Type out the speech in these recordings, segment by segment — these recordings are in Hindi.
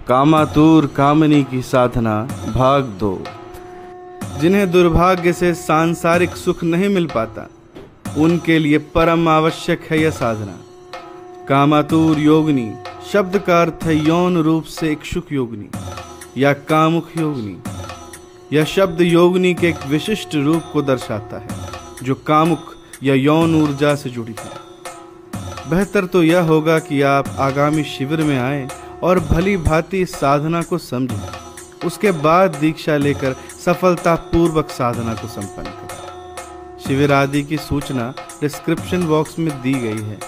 कामातुर कामिनी की साधना भाग 2। जिन्हें दुर्भाग्य से सांसारिक सुख नहीं मिल पाता, उनके लिए परम आवश्यक है यह साधना। कामातुर योगिनी शब्द का अर्थ है यौन रूप से इच्छुक योगिनी या कामुक योगिनी। यह शब्द योगिनी के एक विशिष्ट रूप को दर्शाता है जो कामुक या यौन ऊर्जा से जुड़ी है। बेहतर तो यह होगा कि आप आगामी शिविर में आए और भली भांति इस साधना को समझें। उसके बाद दीक्षा लेकर सफलतापूर्वक साधना को संपन्न करें। शिविर आदि की सूचना डिस्क्रिप्शन बॉक्स में दी गई है,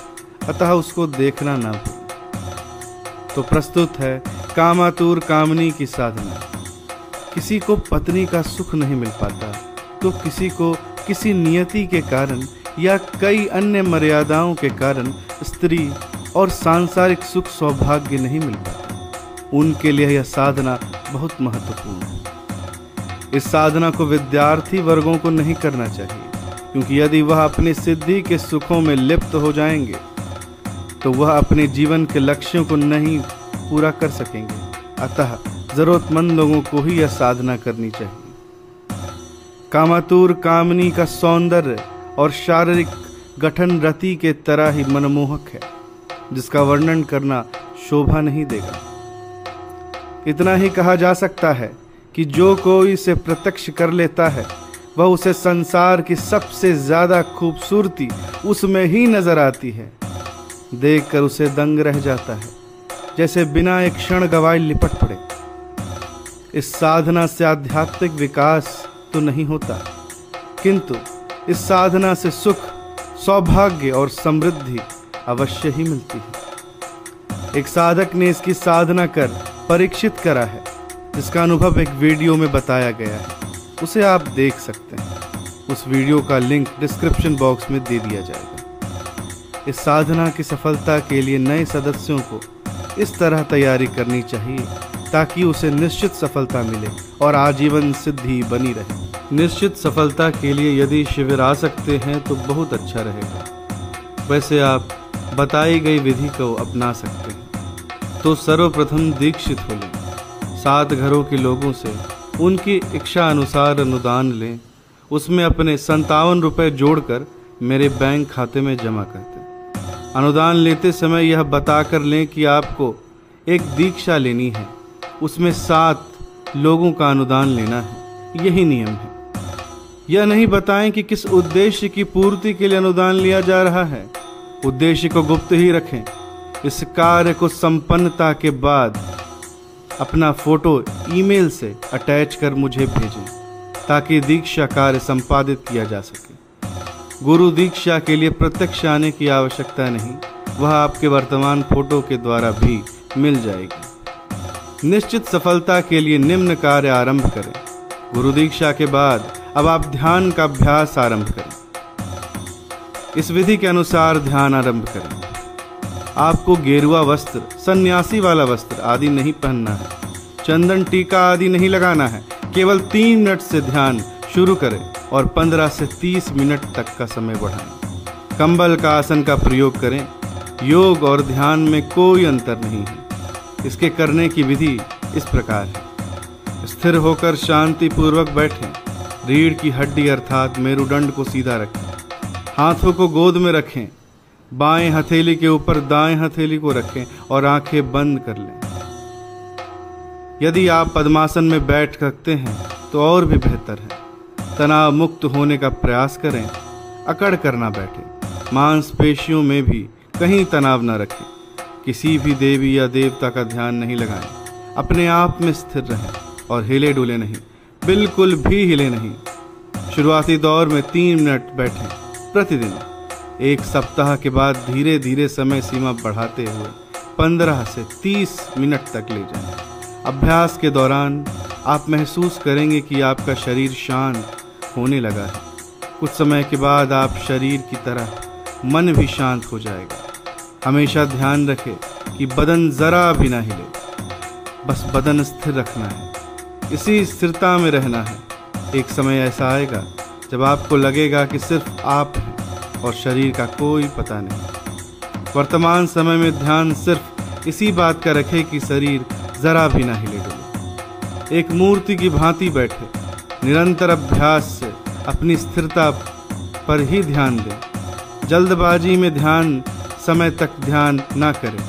अतः उसको देखना ना भूलें। तो प्रस्तुत है कामातुर कामिनी की साधना। किसी को पत्नी का सुख नहीं मिल पाता तो किसी को किसी नियति के कारण या कई अन्य मर्यादाओं के कारण स्त्री और सांसारिक सुख सौभाग्य नहीं मिल पाता। उनके लिए यह साधना बहुत महत्वपूर्ण है। इस साधना को विद्यार्थी वर्गों को नहीं करना चाहिए, क्योंकि यदि वह अपनी सिद्धि के सुखों में लिप्त हो जाएंगे तो वह अपने जीवन के लक्ष्यों को नहीं पूरा कर सकेंगे। अतः जरूरतमंद लोगों को ही यह साधना करनी चाहिए। कामातुर कामिनी का सौंदर्य और शारीरिक गठन रति के तरह ही मनमोहक है, जिसका वर्णन करना शोभा नहीं देगा। इतना ही कहा जा सकता है कि जो कोई इसे प्रत्यक्ष कर लेता है वह उसे संसार की सबसे ज्यादा खूबसूरती उसमें ही नजर आती है। देखकर उसे दंग रह जाता है, जैसे बिना एक क्षण गवाए लिपट पड़े। इस साधना से आध्यात्मिक विकास तो नहीं होता, किंतु इस साधना से सुख, सौभाग्य और समृद्धि अवश्य ही मिलती है। एक साधक ने इसकी साधना कर परीक्षित करा है, जिसका अनुभव एक वीडियो में बताया गया है। उसे आप देख सकते हैं। उस वीडियो का लिंक डिस्क्रिप्शन बॉक्स में दे दिया जाएगा। इस साधना की सफलता के लिए नए सदस्यों को इस तरह तैयारी करनी चाहिए ताकि उसे निश्चित सफलता मिले और आजीवन सिद्धि बनी रहे। निश्चित सफलता के लिए यदि शिविर आ सकते हैं तो बहुत अच्छा रहेगा। वैसे आप बताई गई विधि को अपना सकते हैं। तो सर्वप्रथम दीक्षित हो लें। 7 घरों के लोगों से उनकी इच्छा अनुसार अनुदान लें। उसमें अपने 57 रुपये जोड़कर मेरे बैंक खाते में जमा कर दें। अनुदान लेते समय यह बताकर लें कि आपको एक दीक्षा लेनी है, उसमें 7 लोगों का अनुदान लेना है। यही नियम है। यह नहीं बताएं कि किस उद्देश्य की पूर्ति के लिए अनुदान लिया जा रहा है। उद्देश्य को गुप्त ही रखें। इस कार्य को संपन्नता के बाद अपना फोटो ईमेल से अटैच कर मुझे भेजें, ताकि दीक्षा कार्य संपादित किया जा सके। गुरु दीक्षा के लिए प्रत्यक्ष आने की आवश्यकता नहीं, वह आपके वर्तमान फोटो के द्वारा भी मिल जाएगी। निश्चित सफलता के लिए निम्न कार्य आरंभ करें। गुरु दीक्षा के बाद अब आप ध्यान का अभ्यास आरंभ करें। इस विधि के अनुसार ध्यान आरंभ करें। आपको गेरुआ वस्त्र, सन्यासी वाला वस्त्र आदि नहीं पहनना है। चंदन टीका आदि नहीं लगाना है। केवल 3 मिनट से ध्यान शुरू करें और 15 से 30 मिनट तक का समय बढ़ाएं। कंबल का आसन का प्रयोग करें। योग और ध्यान में कोई अंतर नहीं है। इसके करने की विधि इस प्रकार है। स्थिर होकर शांति पूर्वक बैठें। रीढ़ की हड्डी अर्थात मेरुदंड को सीधा रखें। हाथों को गोद में रखें। बाएं हथेली के ऊपर दाएं हथेली को रखें और आंखें बंद कर लें। यदि आप पद्मासन में बैठ सकते हैं तो और भी बेहतर है। तनाव मुक्त होने का प्रयास करें। अकड़ कर ना बैठें। मांसपेशियों में भी कहीं तनाव न रखें। किसी भी देवी या देवता का ध्यान नहीं लगाएं। अपने आप में स्थिर रहें और हिले डुले नहीं, बिल्कुल भी हिले नहीं। शुरुआती दौर में 3 मिनट बैठें प्रतिदिन। 1 सप्ताह के बाद धीरे धीरे समय सीमा बढ़ाते हुए 15 से 30 मिनट तक ले जाएं। अभ्यास के दौरान आप महसूस करेंगे कि आपका शरीर शांत होने लगा है। कुछ समय के बाद आप शरीर की तरह मन भी शांत हो जाएगा। हमेशा ध्यान रखें कि बदन जरा भी ना हिले, बस बदन स्थिर रखना है। इसी स्थिरता में रहना है। एक समय ऐसा आएगा जब आपको लगेगा कि सिर्फ आप हैं और शरीर का कोई पता नहीं। वर्तमान समय में ध्यान सिर्फ इसी बात का रखें कि शरीर जरा भी ना हिले डुले। एक मूर्ति की भांति बैठे, निरंतर अभ्यास से अपनी स्थिरता पर ही ध्यान दें। जल्दबाजी में ध्यान समय तक ध्यान ना करें।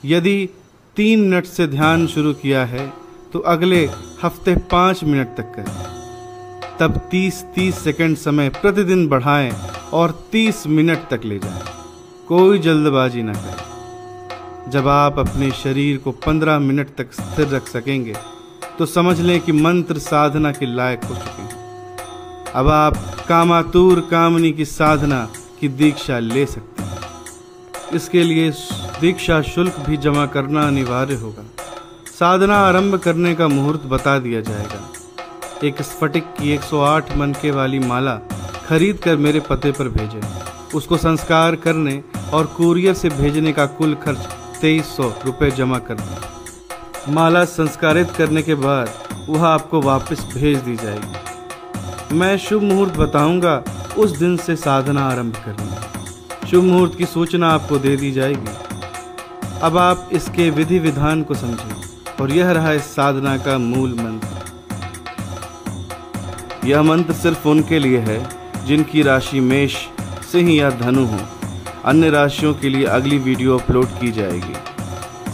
यदि 3 मिनट से ध्यान शुरू किया है तो अगले हफ्ते 5 मिनट तक करें। तब 30-30 सेकंड समय प्रतिदिन बढ़ाएं और 30 मिनट तक ले जाएं। कोई जल्दबाजी ना करें। जब आप अपने शरीर को 15 मिनट तक स्थिर रख सकेंगे तो समझ लें कि मंत्र साधना के लायक हो चुके हैं। अब आप कामातुर कामनी की साधना की दीक्षा ले सकते हैं। इसके लिए दीक्षा शुल्क भी जमा करना अनिवार्य होगा। साधना आरंभ करने का मुहूर्त बता दिया जाएगा। एक स्फटिक की 108 मनके वाली माला खरीद कर मेरे पते पर भेजें। उसको संस्कार करने और कुरियर से भेजने का कुल खर्च 2300 रुपये जमा कर दें। माला संस्कारित करने के बाद वह आपको वापस भेज दी जाएगी। मैं शुभ मुहूर्त बताऊंगा, उस दिन से साधना आरंभ करनी। शुभ मुहूर्त की सूचना आपको दे दी जाएगी। अब आप इसके विधि विधान को समझें और यह रहा इस साधना का मूल मंत्र। यह मंत्र सिर्फ उनके लिए है जिनकी राशि मेष, सिंह या धनु हो। अन्य राशियों के लिए अगली वीडियो अपलोड की जाएगी।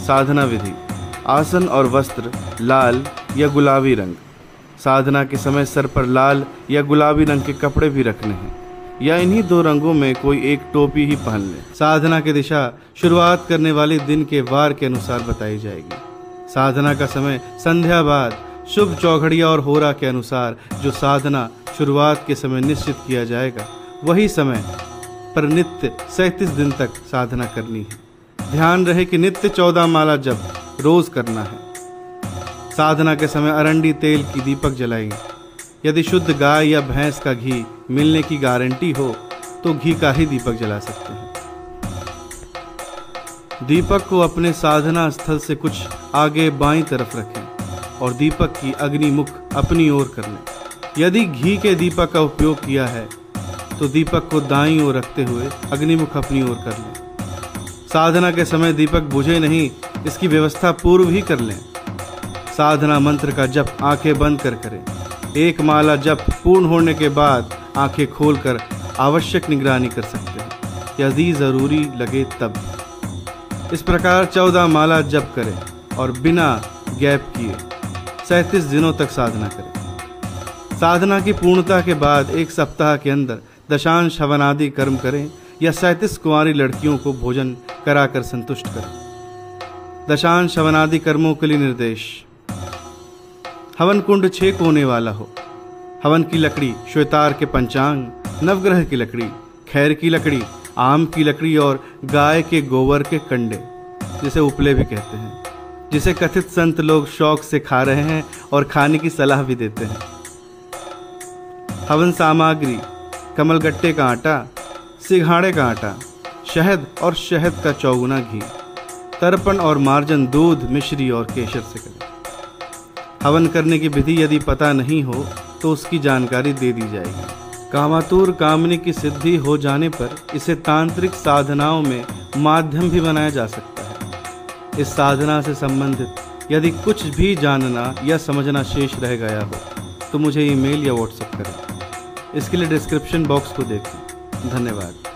साधना विधि: आसन और वस्त्र लाल या गुलाबी रंग। साधना के समय सर पर लाल या गुलाबी रंग के कपड़े भी रखने हैं या इन्हीं 2 रंगों में कोई एक टोपी ही पहन लें। साधना की दिशा शुरुआत करने वाले दिन के वार के अनुसार बताई जाएगी। साधना का समय संध्या बाद शुभ चौघड़िया और होरा के अनुसार जो साधना शुरुआत के समय निश्चित किया जाएगा, वही समय पर नित्य 37 दिन तक साधना करनी है। ध्यान रहे कि नित्य 14 माला जप रोज करना है। साधना के समय अरंडी तेल की दीपक जलाएंगे। यदि शुद्ध गाय या भैंस का घी मिलने की गारंटी हो तो घी का ही दीपक जला सकते हैं। दीपक को अपने साधना स्थल से कुछ आगे बाईं तरफ रखें और दीपक की अग्नि मुख अपनी ओर कर लें। यदि घी के दीपक का उपयोग किया है तो दीपक को दाईं ओर रखते हुए अग्निमुख अपनी ओर कर लें। साधना के समय दीपक बुझे नहीं, इसकी व्यवस्था पूर्व ही कर लें। साधना मंत्र का जप आंखें बंद कर करें। एक माला जप पूर्ण होने के बाद आंखें खोलकर आवश्यक निगरानी कर सकते हैं, यदि जरूरी लगे तब। इस प्रकार 14 माला जप करें और बिना गैप किए 37 दिनों तक साधना करें। साधना की पूर्णता के बाद 1 सप्ताह के अंदर दशांश हवन आदि कर्म करें या 37 कुंवारी लड़कियों को भोजन कराकर संतुष्ट करें। दशांश हवन आदि कर्मों के लिए निर्देश: हवन कुंड 6 कोने वाला हो। हवन की लकड़ी श्वेतार के पंचांग, नवग्रह की लकड़ी, खैर की लकड़ी, आम की लकड़ी और गाय के गोबर के कंडे, जिसे उपले भी कहते हैं, जिसे कथित संत लोग शौक से खा रहे हैं और खाने की सलाह भी देते हैं। हवन सामग्री: कमलगट्टे का आटा, सिघाड़े का आटा, शहद और शहद का 4 गुना घी। तर्पण और मार्जन दूध, मिश्री और केसर से करें। हवन करने की विधि यदि पता नहीं हो तो उसकी जानकारी दे दी जाएगी। कामातुर कामनी की सिद्धि हो जाने पर इसे तांत्रिक साधनाओं में माध्यम भी बनाया जा सकता है। इस साधना से संबंधित यदि कुछ भी जानना या समझना शेष रह गया हो तो मुझे ईमेल या व्हाट्सएप करें। इसके लिए डिस्क्रिप्शन बॉक्स को देखें। धन्यवाद।